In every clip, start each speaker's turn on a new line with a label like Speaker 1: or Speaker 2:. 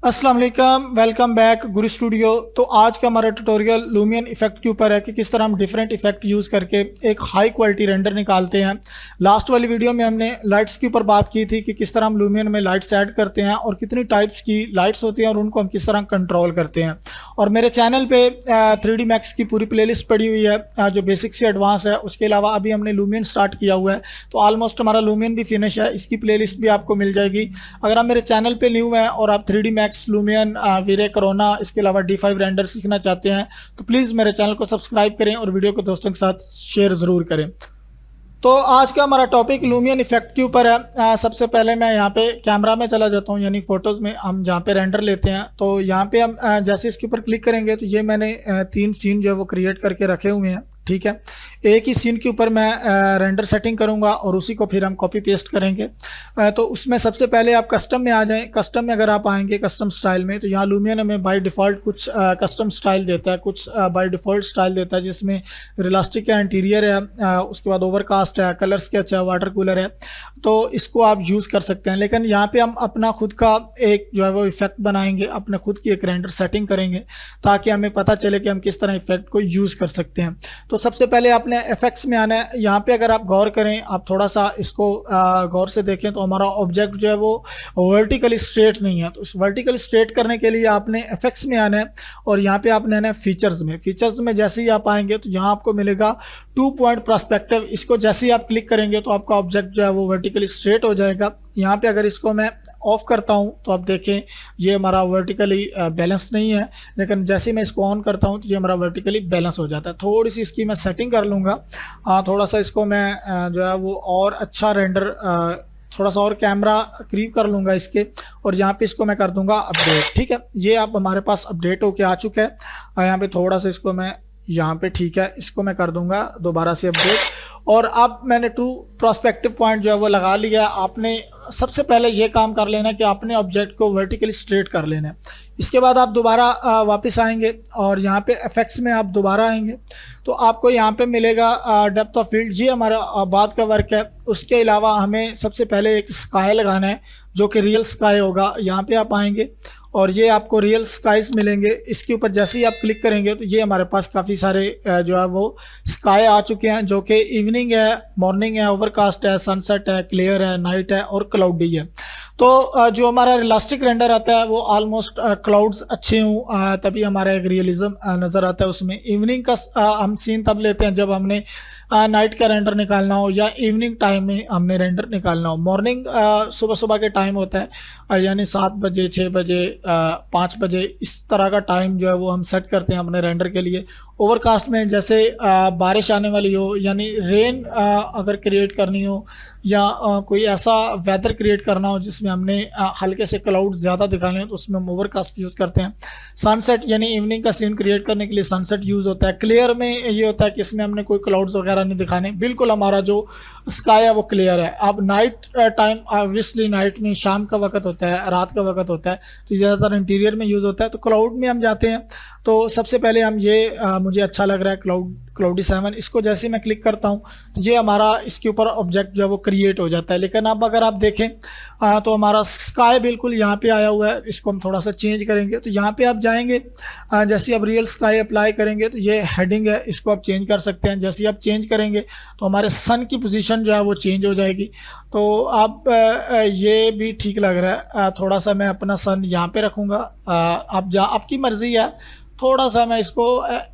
Speaker 1: अस्सलाम वालेकुम, welcome back गुरु studio. तो आज का हमारा ट्यूटोरियल लूमियन इफेक्ट के ऊपर है कि किस तरह हम डिफरेंट इफेक्ट यूज़ करके एक हाई क्वालिटी रेंडर निकालते हैं। लास्ट वाली वीडियो में हमने लाइट्स के ऊपर बात की थी कि किस तरह हम लूमियन में लाइट्स ऐड करते हैं और कितनी टाइप्स की लाइट्स होती हैं और उनको हम किस तरह कंट्रोल करते हैं। और मेरे चैनल पे 3D मैक्स की पूरी प्लेलिस्ट पड़ी हुई है जो बेसिक से एडवांस है। उसके अलावा अभी हमने लूमियन स्टार्ट किया हुआ है, तो ऑलमोस्ट हमारा लूमियन भी फिनिश है। इसकी प्लेलिस्ट भी आपको मिल जाएगी। अगर आप मेरे चैनल पे न्यू हैं और आप 3D मैक्स, लूमियन, वीरे, कोरोना, इसके अलावा D5 रेंडर सीखना चाहते हैं तो प्लीज़ मेरे चैनल को सब्सक्राइब करें और वीडियो को दोस्तों के साथ शेयर ज़रूर करें। तो आज का हमारा टॉपिक लूमियन इफेक्ट के ऊपर है। सबसे पहले मैं यहाँ पे कैमरा में चला जाता हूँ, यानी फ़ोटोज़ में हम जहाँ पे रेंडर लेते हैं। तो यहाँ पे हम जैसे इसके ऊपर क्लिक करेंगे तो ये मैंने 3 सीन जो है वो क्रिएट करके रखे हुए हैं। ठीक है, एक ही सीन के ऊपर मैं रेंडर सेटिंग करूंगा और उसी को फिर हम कॉपी पेस्ट करेंगे। तो उसमें सबसे पहले आप कस्टम में आ जाएं। कस्टम में अगर आप आएंगे कस्टम स्टाइल में, तो यहाँ लूमियन हमें बाय डिफ़ॉल्ट कुछ कस्टम स्टाइल देता है, कुछ बाय डिफ़ॉल्ट स्टाइल देता है जिसमें रियलिस्टिक है, इंटीरियर है, उसके बाद ओवरकास्ट है, कलर स्केच है, वाटर कूलर है। तो इसको आप यूज़ कर सकते हैं। लेकिन यहाँ पे हम अपना खुद का एक जो है वो इफेक्ट बनाएंगे, अपने खुद की एक रेंडर सेटिंग करेंगे ताकि हमें पता चले कि हम किस तरह इफेक्ट को यूज़ कर सकते हैं। तो सबसे पहले आपने इफेक्ट्स में आना है। यहाँ पे अगर आप गौर करें, आप थोड़ा सा इसको गौर से देखें तो हमारा ऑब्जेक्ट जो है वो वर्टिकली स्ट्रेट नहीं है। तो उस वर्टिकली स्ट्रेट करने के लिए आपने इफेक्ट्स में आना है और यहाँ पे आपने आना है फीचर्स में। फीचर्स में जैसे ही आप आएंगे तो यहाँ आपको मिलेगा 2 पॉइंट पर्सपेक्टिव। इसको जैसे ही आप क्लिक करेंगे तो आपका ऑब्जेक्ट जो है वो वर्टिकली स्ट्रेट हो जाएगा। यहाँ पे अगर इसको मैं ऑफ करता हूँ तो आप देखें ये हमारा वर्टिकली बैलेंस नहीं है, लेकिन जैसे मैं इसको ऑन करता हूँ तो ये हमारा वर्टिकली बैलेंस हो जाता है। थोड़ी सी इसकी मैं सेटिंग कर लूँगा, थोड़ा सा इसको मैं जो है वो और अच्छा रेंडर, थोड़ा सा और कैमरा क्रीप कर लूँगा इसके, और यहाँ पे इसको मैं कर दूँगा अपडेट। ठीक है, ये अब हमारे पास अपडेट होके आ चुका है। यहाँ पे थोड़ा सा इसको मैं यहाँ पे, ठीक है, इसको मैं कर दूंगा दोबारा से अपडेट। और अब मैंने 2 प्रोस्पेक्टिव पॉइंट जो है वो लगा लिया। आपने सबसे पहले ये काम कर लेना है कि आपने ऑब्जेक्ट को वर्टिकली स्ट्रेट कर लेना है। इसके बाद आप दोबारा वापस आएंगे और यहाँ पे इफेक्ट्स में आप दोबारा आएंगे तो आपको यहाँ पे मिलेगा डेप्थ ऑफ फील्ड। ये हमारा बाद का वर्क है। उसके अलावा हमें सबसे पहले एक स्काई लगाना है जो कि रियल स्काई होगा। यहाँ पे आप आएंगे और ये आपको रियल स्काइज मिलेंगे। इसके ऊपर जैसे ही आप क्लिक करेंगे तो ये हमारे पास काफ़ी सारे जो है वो स्काई आ चुके हैं जो कि इवनिंग है, मॉर्निंग है, ओवरकास्ट है, सनसेट है, क्लियर है, नाइट है और क्लाउडी है। तो जो हमारा रियलिस्टिक रेंडर आता है वो ऑलमोस्ट क्लाउड्स अच्छे हों तभी हमारा एक रियलिज्म नज़र आता है उसमें। इवनिंग का हम सीन तब लेते हैं जब हमने नाइट का रेंडर निकालना हो या इवनिंग टाइम में हमने रेंडर निकालना हो। मॉर्निंग सुबह सुबह के टाइम होता है, यानी 7 बजे, 6 बजे, 5 बजे, इस तरह का टाइम जो है वो हम सेट करते हैं अपने रेंडर के लिए। ओवरकास्ट में जैसे बारिश आने वाली हो, यानी रेन अगर क्रिएट करनी हो या कोई ऐसा वेदर क्रिएट करना हो जिसमें हमने हल्के से क्लाउड ज़्यादा दिखाने हो तो उसमें हम ओवरकास्ट यूज़ करते हैं। सनसेट यानी इवनिंग का सीन क्रिएट करने के लिए सनसेट यूज़ होता है। क्लियर में ये होता है कि इसमें हमने कोई क्लाउड्स वगैरह नहीं दिखाने, बिल्कुल हमारा जो स्काई है वो क्लियर है। अब नाइट टाइम, ऑब्वियसली नाइट में शाम का वक्त होता है, रात का वक्त होता है, तो ज़्यादातर इंटीरियर में यूज़ होता है। तो क्लाउड में हम जाते हैं तो सबसे पहले हम ये मुझे अच्छा लग रहा है क्लाउडी 7। इसको जैसे मैं क्लिक करता हूँ तो ये हमारा इसके ऊपर ऑब्जेक्ट जो है वो क्रिएट हो जाता है। लेकिन अब अगर आप देखें तो हमारा स्काई बिल्कुल यहाँ पे आया हुआ है। इसको हम थोड़ा सा चेंज करेंगे तो यहाँ पे आप जाएंगे, जैसे आप रियल स्काई अप्लाई करेंगे तो ये हेडिंग है, इसको आप चेंज कर सकते हैं। जैसे आप चेंज करेंगे तो हमारे सन की पोजीशन जो है वो चेंज हो जाएगी। तो आप ये भी ठीक लग रहा है। थोड़ा सा मैं अपना सन यहाँ पे रखूँगा, आप आपकी मर्ज़ी है। थोड़ा सा मैं इसको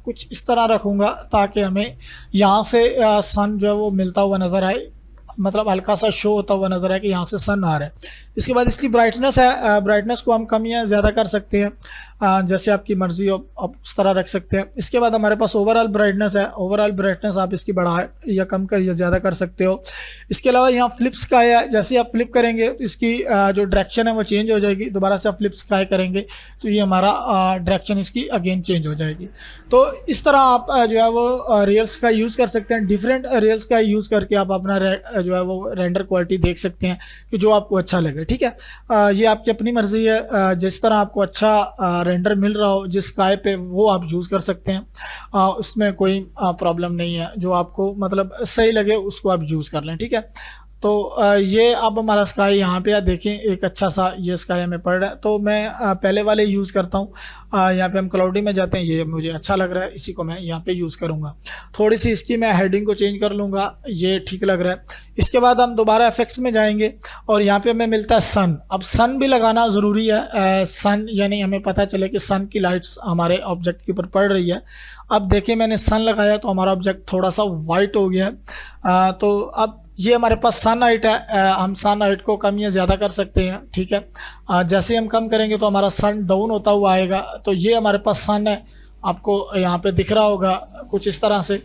Speaker 1: कुछ इस तरह रखूँगा ताकि हमें यहाँ से सन जो है वो मिलता हुआ नज़र आए, मतलब हल्का सा शो होता हुआ नज़र आए कि यहाँ से सन आ रहा है। इसके बाद इसकी ब्राइटनेस है, ब्राइटनेस को हम कम या ज़्यादा कर सकते हैं, जैसे आपकी मर्ज़ी हो आप उस तरह रख सकते हैं। इसके बाद हमारे पास ओवरऑल ब्राइटनेस है। ओवरऑल ब्राइटनेस आप इसकी बढ़ा या कम कर या ज़्यादा कर सकते हो। इसके अलावा यहाँ फ्लिप स्काई है, जैसे आप फ्लिप करेंगे तो इसकी जो डायरेक्शन है वो चेंज हो जाएगी। दोबारा से आप फ्लिप स्काई करेंगे तो ये हमारा डायरेक्शन इसकी अगेन चेंज हो जाएगी। तो इस तरह आप जो है वो रियल स्काई यूज़ कर सकते हैं। डिफरेंट रियल स्काई यूज़ करके आप अपना जो है वो रेंडर क्वालिटी देख सकते हैं कि जो आपको अच्छा लगे। ठीक है, ये आपकी अपनी मर्ज़ी है। जिस तरह आपको अच्छा रेंडर मिल रहा हो जिस स्काई पे, वो आप यूज़ कर सकते हैं। उसमें कोई प्रॉब्लम नहीं है। जो आपको मतलब सही लगे उसको आप यूज़ कर लें। ठीक है, तो ये अब हमारा स्काई यहाँ पे देखें, एक अच्छा सा ये स्काई हमें पड़ रहा है। तो मैं पहले वाले यूज़ करता हूँ। यहाँ पे हम क्लाउडी में जाते हैं, ये मुझे अच्छा लग रहा है, इसी को मैं यहाँ पे यूज़ करूँगा। थोड़ी सी इसकी मैं हेडिंग को चेंज कर लूँगा, ये ठीक लग रहा है। इसके बाद हम दोबारा इफेक्ट्स में जाएंगे और यहाँ पे हमें मिलता है सन। अब सन भी लगाना ज़रूरी है, सन यानी हमें पता चले कि सन की लाइट्स हमारे ऑब्जेक्ट के ऊपर पड़ रही है। अब देखिए मैंने सन लगाया तो हमारा ऑब्जेक्ट थोड़ा सा वाइट हो गया है। तो अब ये हमारे पास सन हाइट है, हम सन हाइट को कम या ज़्यादा कर सकते हैं, ठीक है। जैसे हम कम करेंगे तो हमारा सन डाउन होता हुआ आएगा। तो ये हमारे पास सन है, आपको यहाँ पे दिख रहा होगा कुछ इस तरह से।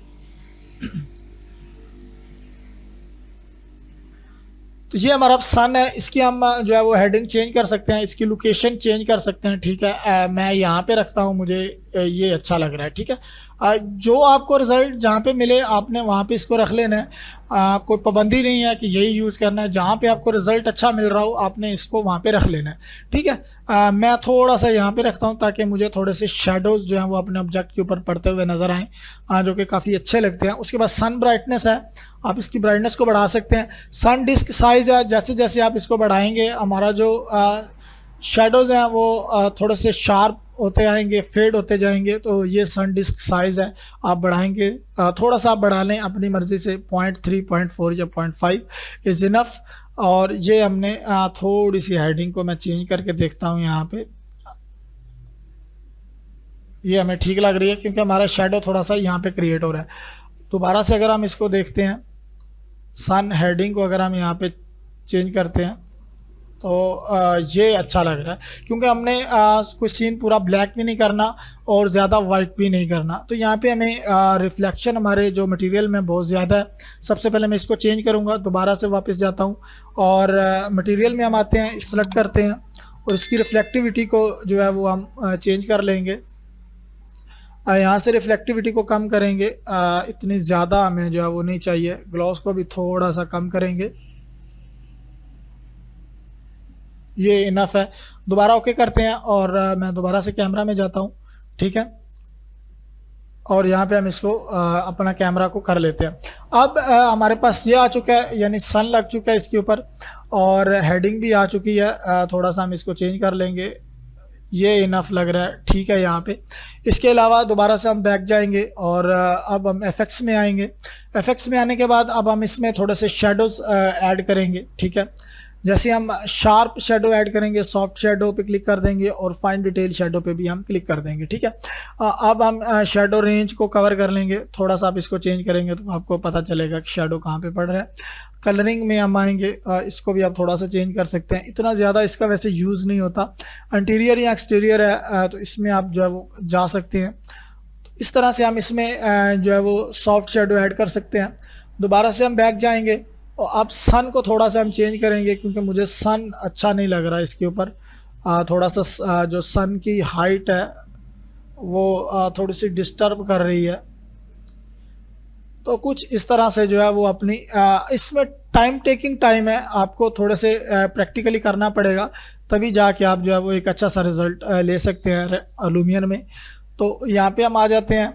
Speaker 1: तो ये हमारा सन है, इसकी हम जो है वो हेडिंग चेंज कर सकते हैं, इसकी लोकेशन चेंज कर सकते हैं, ठीक है। मैं यहाँ पे रखता हूँ, मुझे ये अच्छा लग रहा है, ठीक है। जो आपको रिजल्ट जहाँ पे मिले आपने वहाँ पे इसको रख लेना है। कोई पाबंदी नहीं है कि यही यूज़ करना है, जहाँ पे आपको रिजल्ट अच्छा मिल रहा हो आपने इसको वहाँ पे रख लेना है, ठीक है। मैं थोड़ा सा यहाँ पे रखता हूँ ताकि मुझे थोड़े से शेडोज़ जो हैं वो अपने ऑब्जेक्ट के ऊपर पड़ते हुए नज़र आएँ, जो कि काफ़ी अच्छे लगते हैं। उसके बाद सन ब्राइटनेस है, आप इसकी ब्राइटनेस को बढ़ा सकते हैं। सन डिस्क साइज़ है, जैसे जैसे आप इसको बढ़ाएंगे हमारा जो शेडोज़ हैं वो थोड़े से शार्प होते आएंगे, फेड होते जाएंगे। तो ये सन डिस्क साइज़ है, आप बढ़ाएंगे, थोड़ा सा आप बढ़ा लें अपनी मर्ज़ी से, 0.3, 0.4 या 0.5 इज़ इनफ। और ये हमने थोड़ी सी हेडिंग को मैं चेंज करके देखता हूँ, यहाँ पे ये हमें ठीक लग रही है क्योंकि हमारा शेडो थोड़ा सा यहाँ पे क्रिएट हो रहा है। दोबारा से अगर हम इसको देखते हैं, सन हेडिंग को अगर हम यहाँ पे चेंज करते हैं तो ये अच्छा लग रहा है क्योंकि हमने कोई सीन पूरा ब्लैक भी नहीं करना और ज़्यादा वाइट भी नहीं करना। तो यहाँ पे हमें रिफ्लेक्शन हमारे जो मटेरियल में बहुत ज़्यादा है। सबसे पहले मैं इसको चेंज करूँगा, दोबारा से वापस जाता हूँ और मटेरियल में हम आते हैं, सेलेक्ट करते हैं और इसकी रिफ्लेक्टिविटी को जो है वो हम चेंज कर लेंगे। यहाँ से रिफ्लेक्टिविटी को कम करेंगे, इतनी ज़्यादा हमें जो है वो नहीं चाहिए। ग्लॉस को भी थोड़ा सा कम करेंगे, ये इनफ है। दोबारा ओके करते हैं और मैं दोबारा से कैमरा में जाता हूँ, ठीक है। और यहाँ पे हम इसको अपना कैमरा को कर लेते हैं। अब हमारे पास ये आ चुका है, यानी सन लग चुका है इसके ऊपर और हेडिंग भी आ चुकी है। थोड़ा सा हम इसको चेंज कर लेंगे, ये इनफ लग रहा है, ठीक है। यहाँ पे इसके अलावा दोबारा से हम बैक जाएंगे और अब हम एफेक्ट्स में आएंगे। एफेक्ट्स में आने के बाद अब हम इसमें थोड़े से शेडोज़ ऐड करेंगे, ठीक है। जैसे हम शार्प शेडो ऐड करेंगे, सॉफ्ट शेडो पे क्लिक कर देंगे और फाइन डिटेल शेडो पे भी हम क्लिक कर देंगे, ठीक है। अब हम शेडो रेंज को कवर कर लेंगे, थोड़ा सा आप इसको चेंज करेंगे तो आपको पता चलेगा कि शेडो कहाँ पे पड़ रहा है। कलरिंग में हम आएंगे, इसको भी आप थोड़ा सा चेंज कर सकते हैं, इतना ज़्यादा इसका वैसे यूज़ नहीं होता। इंटीरियर या एक्सटीरियर है तो इसमें आप जो है वो जा सकते हैं। इस तरह से हम इसमें जो है वो सॉफ्ट शेडो ऐड कर सकते हैं। दोबारा से हम बैक जाएंगे और अब सन को थोड़ा सा हम चेंज करेंगे क्योंकि मुझे सन अच्छा नहीं लग रहा है इसके ऊपर। थोड़ा सा जो सन की हाइट है वो थोड़ी सी डिस्टर्ब कर रही है। तो कुछ इस तरह से जो है वो अपनी इसमें टाइम टेकिंग टाइम है, आपको थोड़े से प्रैक्टिकली करना पड़ेगा तभी जाके आप जो है वो एक अच्छा सा रिज़ल्ट ले सकते हैं लुमियन में। तो यहाँ पे हम आ जाते हैं,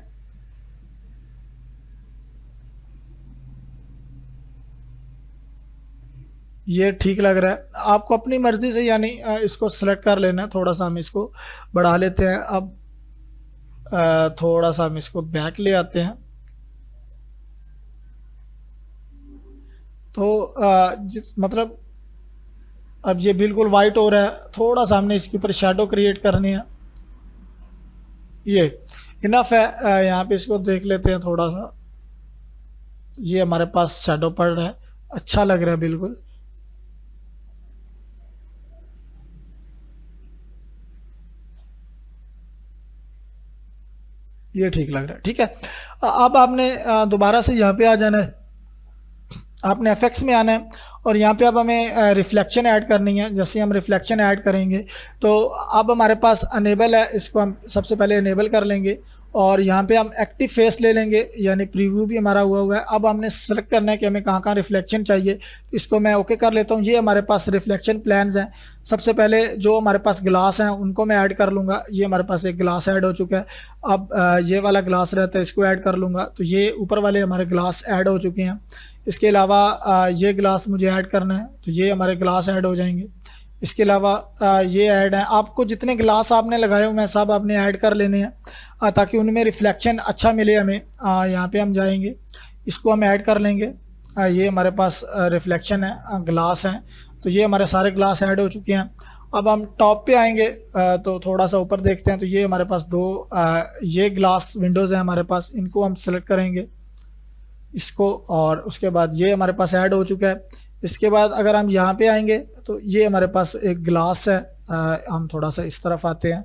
Speaker 1: ये ठीक लग रहा है। आपको अपनी मर्ज़ी से यानी इसको सेलेक्ट कर लेना है। थोड़ा सा हम इसको बढ़ा लेते हैं। अब थोड़ा सा हम इसको बैक ले आते हैं तो मतलब अब ये बिल्कुल वाइट हो रहा है। थोड़ा सा हमने इसके ऊपर शेडो क्रिएट करनी है, ये इनफ है। यहाँ पे इसको देख लेते हैं थोड़ा सा, ये हमारे पास शेडो पड़ रहा है, अच्छा लग रहा है बिल्कुल। ये ठीक लग रहा है, ठीक है। अब आपने दोबारा से यहाँ पे आ जाना है, आपने एफेक्ट्स में आना है और यहाँ पे अब हमें रिफ्लेक्शन ऐड करनी है। जैसे हम रिफ्लेक्शन ऐड करेंगे तो अब हमारे पास अनेबल है, इसको हम सबसे पहले अनेबल कर लेंगे और यहाँ पे हम एक्टिव फेस ले लेंगे, यानी प्रीव्यू भी हमारा हुआ है। अब हमने सेलेक्ट करना है कि हमें कहाँ कहाँ रिफ्लेक्शन चाहिए, इसको मैं ओके कर लेता हूँ। ये हमारे पास रिफ्लेक्शन प्लान्स हैं। सबसे पहले जो हमारे पास ग्लास हैं उनको मैं ऐड कर लूँगा। ये हमारे पास एक ग्लास ऐड हो चुका है। अब ये वाला ग्लास रहता है, इसको ऐड कर लूँगा, तो ये ऊपर वाले हमारे ग्लास ऐड हो चुके हैं। इसके अलावा ये ग्लास मुझे ऐड करना है, तो ये हमारे ग्लास ऐड हो जाएंगे। इसके अलावा ये ऐड है, आपको जितने ग्लास आपने लगाए हुए हैं सब आपने ऐड कर लेने हैं ताकि उनमें रिफ्लेक्शन अच्छा मिले हमें। यहाँ पे हम जाएंगे, इसको हम ऐड कर लेंगे। ये हमारे पास रिफ्लेक्शन है, ग्लास हैं, तो ये हमारे सारे ग्लास ऐड हो चुके हैं। अब हम टॉप पे आएंगे तो थोड़ा सा ऊपर देखते हैं, तो ये हमारे पास दो ये ग्लास विंडोज़ हैं हमारे पास, इनको हम सेलेक्ट करेंगे इसको, और उसके बाद ये हमारे पास ऐड हो चुका है। इसके बाद अगर हम यहाँ पे आएंगे तो ये हमारे पास एक ग्लास है। हम थोड़ा सा इस तरफ आते हैं,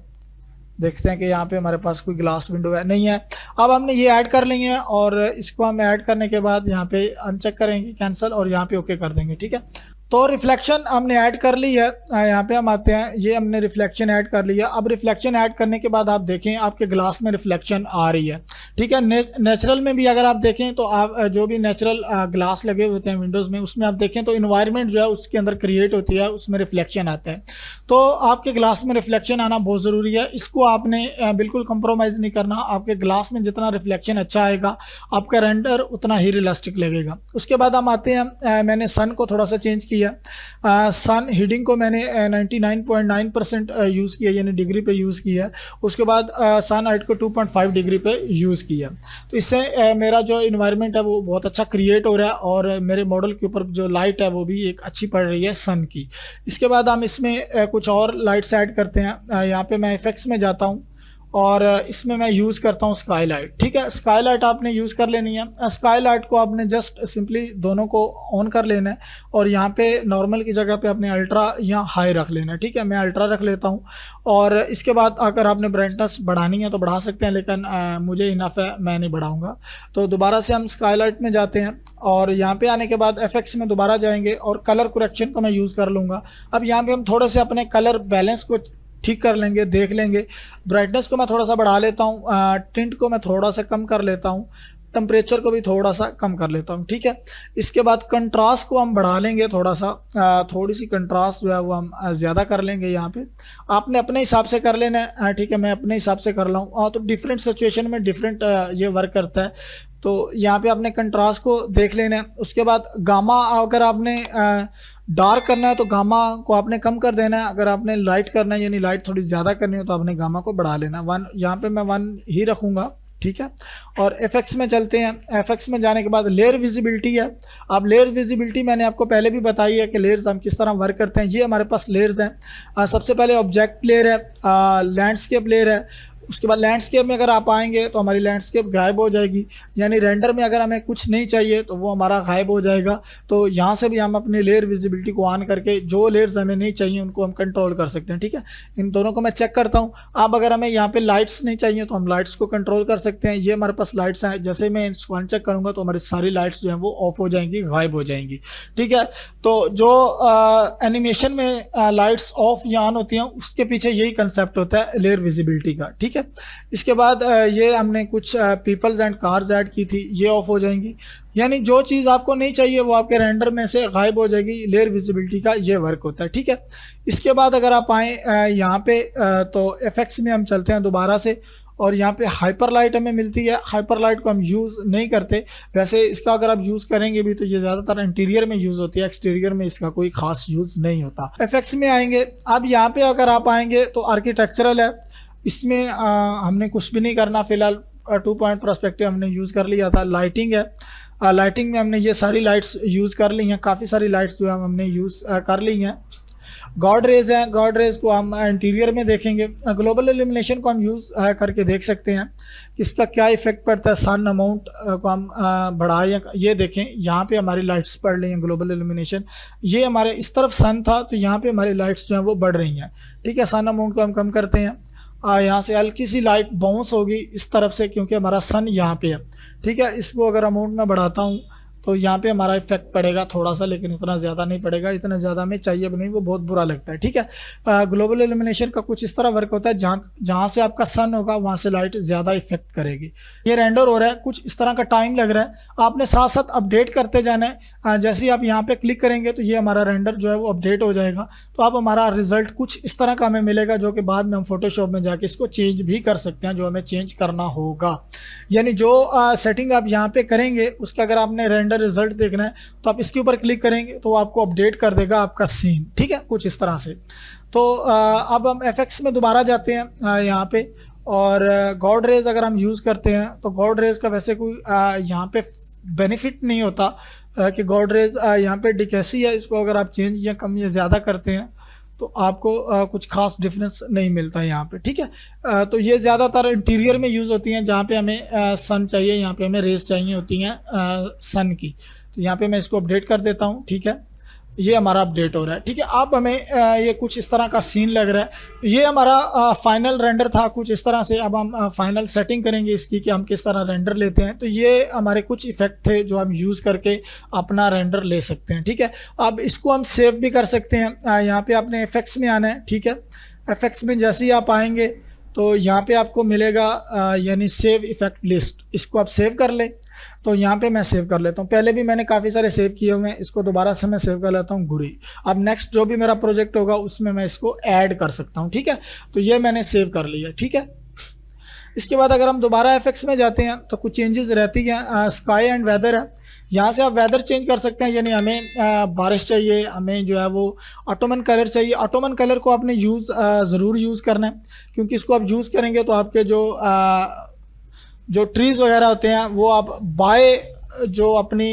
Speaker 1: देखते हैं कि यहाँ पे हमारे पास कोई ग्लास विंडो है नहीं है। अब हमने ये ऐड कर लेंगे और इसको हम ऐड करने के बाद यहाँ पे अनचेक करेंगे कैंसिल और यहाँ पे ओके कर देंगे, ठीक है। तो रिफ्लेक्शन हमने ऐड कर ली है। यहाँ पे हम आते हैं, ये हमने रिफ्लेक्शन ऐड कर लिया। अब रिफ्लेक्शन ऐड करने के बाद आप देखें आपके ग्लास में रिफ्लेक्शन आ रही है, ठीक है। नेचुरल में भी अगर आप देखें तो आप जो भी नेचुरल ग्लास लगे होते हैं विंडोज़ में, उसमें आप देखें तो इन्वायरमेंट जो है उसके अंदर क्रिएट होती है, उसमें रिफ्लेक्शन आता है। तो आपके ग्लास में रिफ्लेक्शन आना बहुत ज़रूरी है, इसको आपने बिल्कुल कंप्रोमाइज़ नहीं करना। आपके ग्लास में जितना रिफ्लेक्शन अच्छा आएगा आपका रेंडर उतना ही रियलिस्टिक लगेगा। उसके बाद हम आते हैं, मैंने सन को थोड़ा सा चेंज किया। सन हीडिंग को मैंने 99.9% यूज़ किया, यानी डिग्री पे यूज़ किया। उसके बाद सन हाइट को 2.5 डिग्री पे यूज़ किया। तो इससे मेरा जो इन्वायरमेंट है वो बहुत अच्छा क्रिएट हो रहा है और मेरे मॉडल के ऊपर जो लाइट है वो भी एक अच्छी पड़ रही है सन की। इसके बाद हम इसमें कुछ और लाइट्स ऐड करते हैं। यहाँ पे मैं इफेक्ट्स में जाता हूँ और इसमें मैं यूज़ करता हूँ स्काई लाइट, ठीक है। स्काई लाइट आपने यूज़ कर लेनी है। स्काई लाइट को आपने जस्ट सिंपली दोनों को ऑन कर लेना है और यहाँ पे नॉर्मल की जगह पे आपने अल्ट्रा या हाई रख लेना है, ठीक है। मैं अल्ट्रा रख लेता हूँ और इसके बाद अगर आपने ब्राइटनेस बढ़ानी है तो बढ़ा सकते हैं, लेकिन मुझे इनफ है, मैं नहीं बढ़ाऊँगा। तो दोबारा से हम स्काई लाइट में जाते हैं और यहाँ पे आने के बाद एफएक्स में दोबारा जाएंगे और कलर करेक्शन को मैं यूज़ कर लूँगा। अब यहाँ पे हम थोड़े से अपने कलर बैलेंस को ठीक कर लेंगे, देख लेंगे। ब्राइटनेस को मैं थोड़ा सा बढ़ा लेता हूँ, टिंट को मैं थोड़ा सा कम कर लेता हूँ, टेम्परेचर को भी थोड़ा सा कम कर लेता हूँ, ठीक है। इसके बाद कंट्रास्ट को हम बढ़ा लेंगे थोड़ा सा, थोड़ी सी कंट्रास्ट जो है वो हम ज़्यादा कर लेंगे। यहाँ पे आपने अपने हिसाब से कर लेना है, ठीक है। मैं अपने हिसाब से कर लाऊँ, तो डिफरेंट सिचुएशन में डिफरेंट ये वर्क करता है। तो यहाँ पे आपने कंट्रास्ट को देख लेना है। उसके बाद गामा अगर आपने डार्क करना है तो गामा को आपने कम कर देना है। अगर आपने लाइट करना है यानी लाइट थोड़ी ज़्यादा करनी हो तो आपने गामा को बढ़ा लेना। 1 यहाँ पे मैं 1 ही रखूँगा, ठीक है। और एफएक्स में चलते हैं। एफएक्स में जाने के बाद लेयर विजिबिलिटी है। अब लेयर विजिबिलिटी मैंने आपको पहले भी बताई है कि लेयर्स हम किस तरह वर्क करते हैं। ये हमारे पास लेयर्स हैं। सबसे पहले ऑब्जेक्ट लेयर है, लैंडस्केप लेयर है। उसके बाद लैंडस्केप में अगर आप आएंगे तो हमारी लैंडस्केप गायब हो जाएगी, यानी रेंडर में अगर हमें कुछ नहीं चाहिए तो वो हमारा गायब हो जाएगा। तो यहाँ से भी हम अपनी लेयर विजिबिलिटी को ऑन करके जो लेयर्स हमें नहीं चाहिए उनको हम कंट्रोल कर सकते हैं, ठीक है। इन दोनों को मैं चेक करता हूँ। अब अगर हमें यहाँ पे लाइट्स नहीं चाहिए तो हम लाइट्स को कंट्रोल कर सकते हैं। ये हमारे पास लाइट्स हैं, जैसे मैं इसको अनचेक करूँगा तो हमारी सारी लाइट्स जो हैं वो ऑफ हो जाएंगी, गायब हो जाएंगी, ठीक है। तो जो एनिमेशन में लाइट्स ऑफ या ऑन होती हैं उसके पीछे यही कंसेप्ट होता है लेयर विजिबिलिटी का, ठीक है। इसके बाद ये हमने कुछ पीपल्स एंड कार्स ऐड की थी, ये ऑफ हो जाएंगी, यानी जो चीज़ आपको नहीं चाहिए वो आपके रेंडर में से गायब हो जाएगी। लेयर विजिबिलिटी का ये वर्क होता है, ठीक है। इसके बाद अगर आप आएँ यहाँ पे तो इफेक्ट्स में हम चलते हैं दोबारा से और यहाँ पे हाइपर लाइट हमें मिलती है। हाइपर लाइट को हम यूज़ नहीं करते, वैसे इसका अगर आप यूज़ करेंगे भी तो ये ज़्यादातर इंटीरियर में यूज़ होती है, एक्सटीरियर में इसका कोई खास यूज़ नहीं होता। इफेक्ट्स में आएंगे, अब यहाँ पे अगर आप आएंगे तो आर्किटेक्चरल है। इसमें हमने कुछ भी नहीं करना फिलहाल, 2 पॉइंट पर्सपेक्टिव हमने यूज़ कर लिया था। लाइटिंग है, लाइटिंग में हमने ये सारी लाइट्स यूज़ कर ली हैं, काफ़ी सारी लाइट्स जो है हमने यूज़ कर ली हैं। गॉड रेज हैं, गॉड रेज को हम इंटीरियर में देखेंगे। ग्लोबल इल्यूमिनेशन को हम यूज़ करके देख सकते हैं कि इसका क्या इफेक्ट पड़ता है। सन अमाउंट को हम बढ़ाएं, ये देखें यहाँ पे हमारी लाइट्स बढ़ रही हैं। ग्लोबल इल्यूमिनेशन ये हमारे इस तरफ सन था तो यहाँ पे हमारी लाइट्स जो हैं वो बढ़ रही हैं, ठीक है। सन अमाउंट को हम कम करते हैं, यहाँ से हल्की सी लाइट बाउंस होगी इस तरफ से क्योंकि हमारा सन यहाँ पे है, ठीक है। इसको अगर अमाउंट में बढ़ाता हूँ तो यहाँ पे हमारा इफेक्ट पड़ेगा थोड़ा सा, लेकिन इतना ज़्यादा नहीं पड़ेगा, इतना ज़्यादा हमें चाहिए भी नहीं, वो बहुत बुरा लगता है। ठीक है, ग्लोबल इल्यूमिनेशन का कुछ इस तरह वर्क होता है, जहाँ से आपका सन होगा वहाँ से लाइट ज़्यादा इफेक्ट करेगी। ये रेंडर हो रहा है, कुछ इस तरह का टाइम लग रहा है, आपने साथ साथ अपडेट करते जाना है। जैसे ही आप यहाँ पे क्लिक करेंगे तो ये हमारा रेंडर जो है वो अपडेट हो जाएगा, तो आप हमारा रिजल्ट कुछ इस तरह का हमें मिलेगा, जो कि बाद में हम फोटोशॉप में जाके इसको चेंज भी कर सकते हैं, जो हमें चेंज करना होगा। यानी जो सेटिंग आप यहाँ पे करेंगे उसका अगर आपने रेंडर रिजल्ट देखना है तो आप इसके ऊपर क्लिक करेंगे तो आपको अपडेट कर देगा आपका सीन। ठीक है, कुछ इस तरह से। तो अब हम एफएक्स में दोबारा जाते हैं यहाँ पे, और गॉड रेज अगर हम यूज़ करते हैं तो गॉड रेज का वैसे कोई यहाँ पे बेनिफिट नहीं होता कि गॉड रेज यहाँ पे डिकेसी है, इसको अगर आप चेंज या कम या ज़्यादा करते हैं तो आपको कुछ खास डिफरेंस नहीं मिलता है यहाँ पे। ठीक है, तो ये ज़्यादातर इंटीरियर में यूज़ होती हैं, जहाँ पे हमें सन चाहिए, यहाँ पे हमें रेस चाहिए होती हैं सन की। तो यहाँ पे मैं इसको अपडेट कर देता हूँ। ठीक है, ये हमारा अपडेट हो रहा है। ठीक है, अब हमें ये कुछ इस तरह का सीन लग रहा है। ये हमारा फाइनल रेंडर था कुछ इस तरह से। अब हम फाइनल सेटिंग करेंगे इसकी कि हम किस तरह रेंडर लेते हैं। तो ये हमारे कुछ इफेक्ट थे जो हम यूज़ करके अपना रेंडर ले सकते हैं। ठीक है, अब इसको हम सेव भी कर सकते हैं। यहाँ पे आपने एफएक्स में आना है। ठीक है, एफएक्स में जैसे ही आप आएंगे तो यहाँ पे आपको मिलेगा यानी सेव इफेक्ट लिस्ट, इसको आप सेव कर लें। तो यहाँ पे मैं सेव कर लेता हूँ, पहले भी मैंने काफ़ी सारे सेव किए हुए हैं, इसको दोबारा से मैं सेव कर लेता हूँ गुरी। अब नेक्स्ट जो भी मेरा प्रोजेक्ट होगा उसमें मैं इसको ऐड कर सकता हूँ। ठीक है, तो ये मैंने सेव कर लिया। ठीक है, इसके बाद अगर हम दोबारा एफएक्स में जाते हैं तो कुछ चेंजेस रहती हैं। स्काई एंड वेदर है, यहाँ से आप वेदर चेंज कर सकते हैं, यानी हमें बारिश चाहिए, हमें जो है वो ऑटोमन कलर चाहिए। ऑटोमन कलर को आपने ज़रूर यूज़ करना है, क्योंकि इसको आप यूज़ करेंगे तो आपके जो ट्रीज़ वगैरह होते हैं वो आप बाय जो अपनी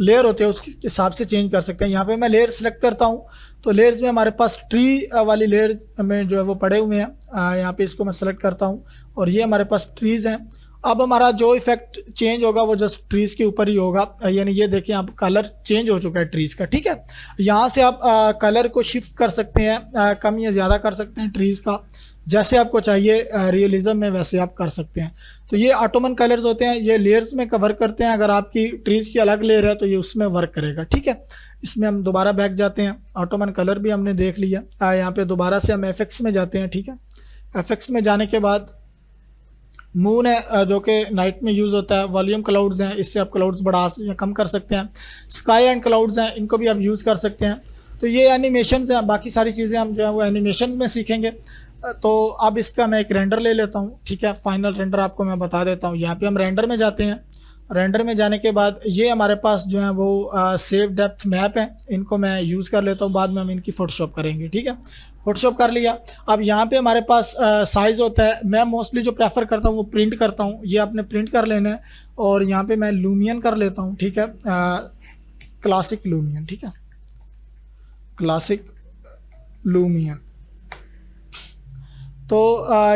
Speaker 1: लेयर होते हैं उसके हिसाब से चेंज कर सकते हैं। यहाँ पे मैं लेयर सेलेक्ट करता हूँ तो लेयर्स में हमारे पास ट्री वाली लेयर में जो है वो पड़े हुए हैं। यहाँ पे इसको मैं सेलेक्ट करता हूँ और ये हमारे पास ट्रीज़ हैं। अब हमारा जो इफेक्ट चेंज होगा वो जस्ट ट्रीज़ के ऊपर ही होगा, यानी ये देखिए आप कलर चेंज हो चुका है ट्रीज़ का। ठीक है, यहाँ से आप कलर को शिफ्ट कर सकते हैं, कम या ज़्यादा कर सकते हैं ट्रीज़ का, जैसे आपको चाहिए रियलिज्म में वैसे आप कर सकते हैं। तो ये ऑटोमन कलर्स होते हैं, ये लेयर्स में कवर करते हैं। अगर आपकी ट्रीज़ की अलग लेयर है तो ये उसमें वर्क करेगा। ठीक है, इसमें हम दोबारा बैक जाते हैं, ऑटोमन कलर भी हमने देख लिया। यहाँ पे दोबारा से हम एफएक्स में जाते हैं। ठीक है, एफएक्स में जाने के बाद मून है जो कि नाइट में यूज़ होता है। वॉल्यूम क्लाउड्स हैं, इससे आप क्लाउड्स बढ़ा या कम कर सकते हैं। स्काई एंड क्लाउड्स हैं, इनको भी आप यूज़ कर सकते हैं। तो ये एनिमेशन हैं, बाकी सारी चीज़ें हम जो है वो एनिमेशन में सीखेंगे। तो अब इसका मैं एक रेंडर ले लेता हूँ। ठीक है, फाइनल रेंडर आपको मैं बता देता हूँ। यहाँ पे हम रेंडर में जाते हैं। रेंडर में जाने के बाद ये हमारे पास जो है वो सेव डेप्थ मैप है, इनको मैं यूज़ कर लेता हूँ, बाद में हम इनकी फ़ोटोशॉप करेंगे। ठीक है, फ़ोटोशॉप कर लिया। अब यहाँ पे हमारे पास साइज़ होता है, मैं मोस्टली जो प्रेफर करता हूँ वो प्रिंट करता हूँ। ये आपने प्रिंट कर लेना है और यहाँ पे मैं लूमियन कर लेता हूँ। ठीक है, क्लासिक लूमियन। ठीक है, क्लासिक लूमियन। तो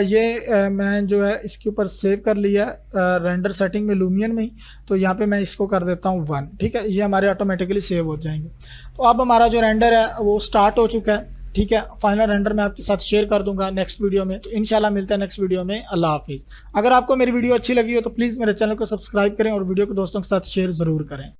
Speaker 1: ये मैं जो है इसके ऊपर सेव कर लिया रेंडर सेटिंग में लूमियन में ही। तो यहाँ पे मैं इसको कर देता हूँ 1। ठीक है, ये हमारे ऑटोमेटिकली सेव हो जाएंगे। तो अब हमारा जो रेंडर है वो स्टार्ट हो चुका है। ठीक है, फाइनल रेंडर मैं आपके साथ शेयर कर दूंगा नेक्स्ट वीडियो में। तो इंशाल्लाह मिलता है नेक्स्ट वीडियो में। अल्लाह हाफिज़। अगर आपको मेरी वीडियो अच्छी लगी हो तो प्लीज़ मेरे चैनल को सब्सक्राइब करें और वीडियो को दोस्तों के साथ शेयर ज़रूर करें।